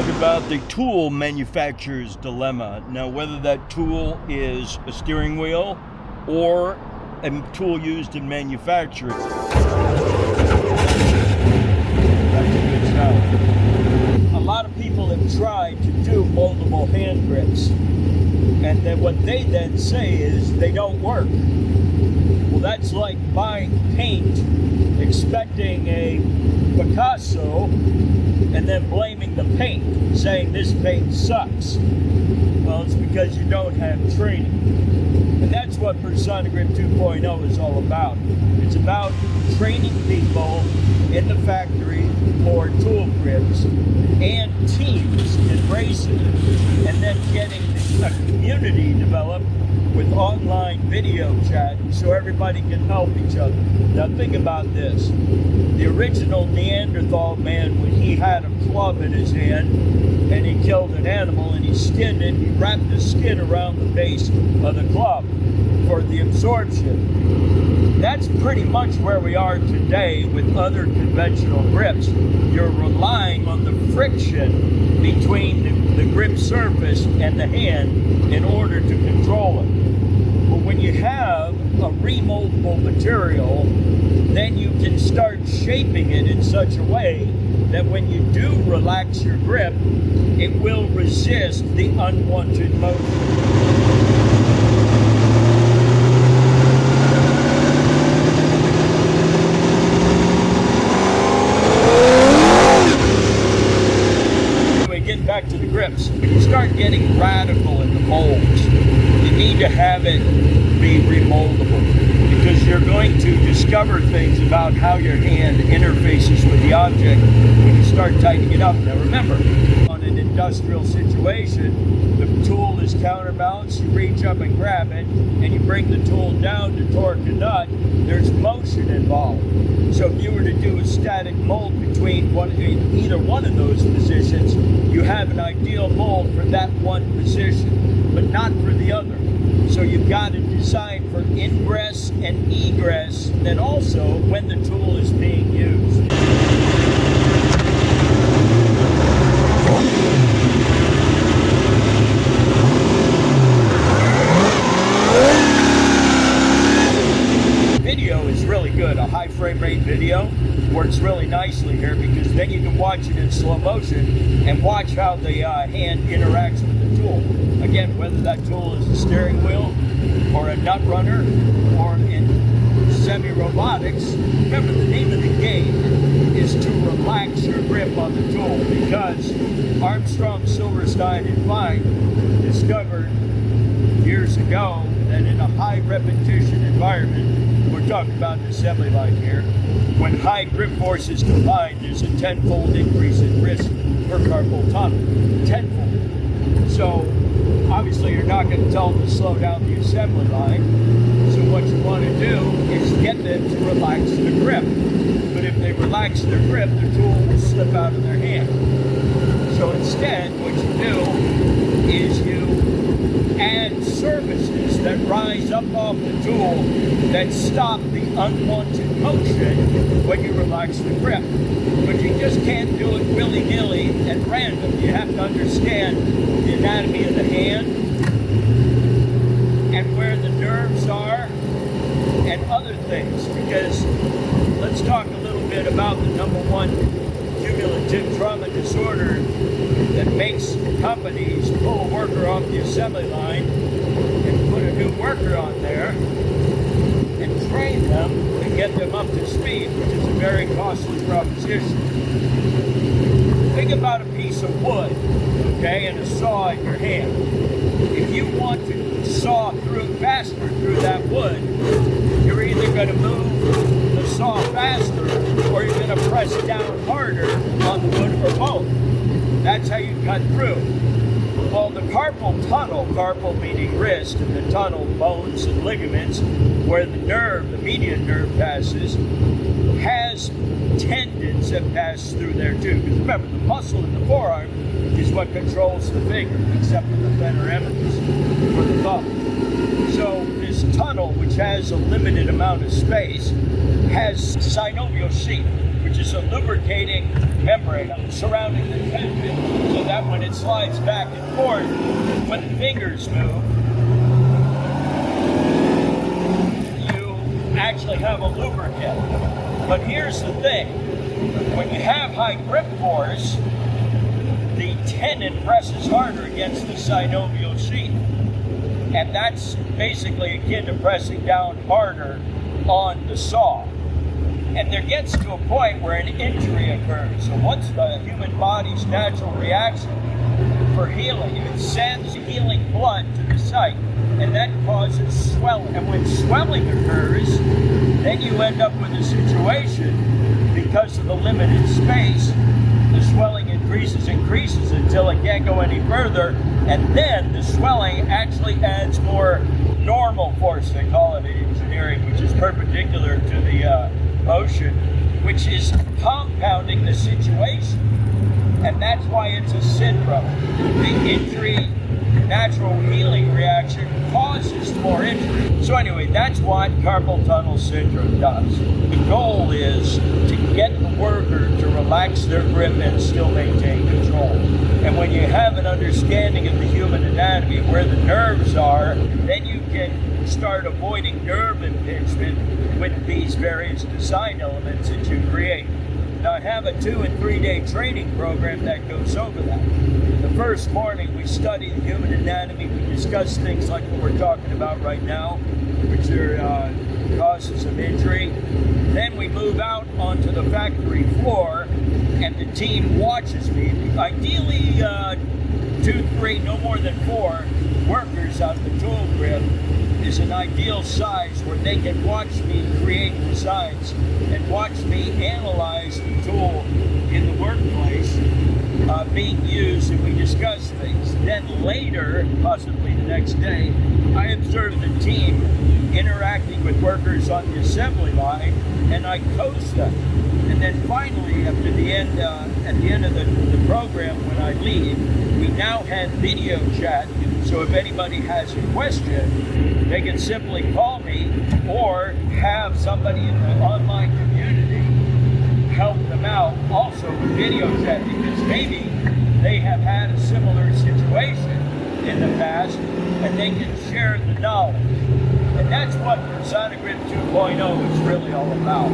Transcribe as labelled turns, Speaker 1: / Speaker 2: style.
Speaker 1: talk about the tool manufacturer's dilemma. Now, whether that tool is a steering wheel or a tool used in manufacturing. A lot of people have tried to do moldable hand grips, and then what they then say is they don't work. Well, that's like buying paint, expecting a Picasso, and then blaming the paint, saying this paint sucks. Well, it's because you don't have training. And that's what PersonaGrip 2.0 is all about. It's about training people in the factory for tool grips and teams embracing it, and then getting a community developed with online video chat so everybody can help each other. Now think about this. The original Neanderthal man, when he had a club in his hand and he killed an animal and he skinned it, he wrapped the skin around the base of the club for the absorption. That's pretty much where we are today with other conventional grips. You're relying on the friction between the grip surface and the hand in order to control it. But when you have a remoldable material, then you can start shaping it in such a way that when you do relax your grip, it will resist the unwanted motion. Back to the grips. When you start getting radical in the molds, you need to have it be remoldable, because you're going to discover things about how your hand interfaces with the object when you start tightening it up. Now remember, on an industrial situation, the tool is counterbalanced, you reach up and grab it, and you bring the tool down to torque a nut. There's motion involved. So if you were to do a static mold between either one of those positions, you have an ideal mold for that one position, but not for the other. So you've got to design for ingress and egress, and then also when the tool is being used. Video is really good. A high frame rate video works really nicely here, because then you can watch it in slow motion and watch how the hand interacts with the tool. Again, whether that tool is a steering wheel or a nut runner or in semi-robotics, remember the name of the game is to relax your grip on the tool, because Armstrong, Silverstein, and Fine discovered years ago that in a high repetition environment, we're talking about an assembly line here, when high grip forces combine, there's a 10-fold increase in risk per carpal tunnel. 10-fold. So obviously you're not going to tell them to slow down the assembly line. So what you want to do is get them to relax the grip. But if they relax their grip, the tool will slip out of their hand. So instead, what you do is you add surfaces that rise up off the tool that stop the unwanted motion when you relax the grip. But you just can't do it willy-nilly at random. You have to understand the anatomy of the hand and where the nerves are and other things, because let's talk a little bit about the number one cumulative trauma disorder that makes companies pull a worker off the assembly line and put a new worker on there and train them and get them up to speed, which is a very costly proposition. Think about a piece of wood, okay, and a saw in your hand. If you want to saw faster through that wood, you're either going to move the saw faster or you're going to press down harder on the wood, or both. That's how you cut through. Well, the carpal tunnel, carpal meaning wrist, and the tunnel, bones and ligaments, where the nerve, the median nerve passes, has tendons that pass through there too. Because remember, the muscle in the forearm is what controls the finger, except for the thenar eminence, for the thumb. So this tunnel, which has a limited amount of space, has synovial sheath, which is a lubricating membrane surrounding the tendon, so that when it slides back and forth, when the fingers move, you actually have a lubricant. But here's the thing, when you have high grip force, the tendon presses harder against the synovial sheath. And that's basically akin to pressing down harder on the saw. And there gets to a point where an injury occurs. So what's the human body's natural reaction for healing? It sends healing blood to the site, and that causes swelling. And when swelling occurs, then you end up with a situation, because of the limited space, the swelling increases until it can't go any further, and then the swelling actually adds more normal force, they call it in engineering, which is perpendicular to the ocean, which is compounding the situation. And that's why it's a syndrome. The injury natural healing reaction causes more injury. So anyway, that's what carpal tunnel syndrome does. The goal is to get the worker to relax their grip and still maintain control. And when you have an understanding of the human anatomy, where the nerves are, then you can start avoiding nerve impingement with these various design elements that you create. Now, I have a 2- and 3-day training program that goes over that. The first morning, we study the human anatomy. We discuss things like what we're talking about right now, which are causes of injury. Then we move out onto the factory floor, and the team watches me. Ideally, 2, 3, no more than 4 workers out the tool grip is an ideal size where they can watch me create designs and watch me analyze the tool in the workplace being used, and we discuss things. Then later, possibly the next day, I observe the team interacting with workers on the assembly line, and I coach them. And then finally, at the end of the program, when I leave, we now have video chat. So if anybody has a question, they can simply call me or have somebody in the online community help them out also with video chat, because maybe they have had a similar situation in the past and they can share the knowledge. And that's what PersonaGrip 2.0 is really all about.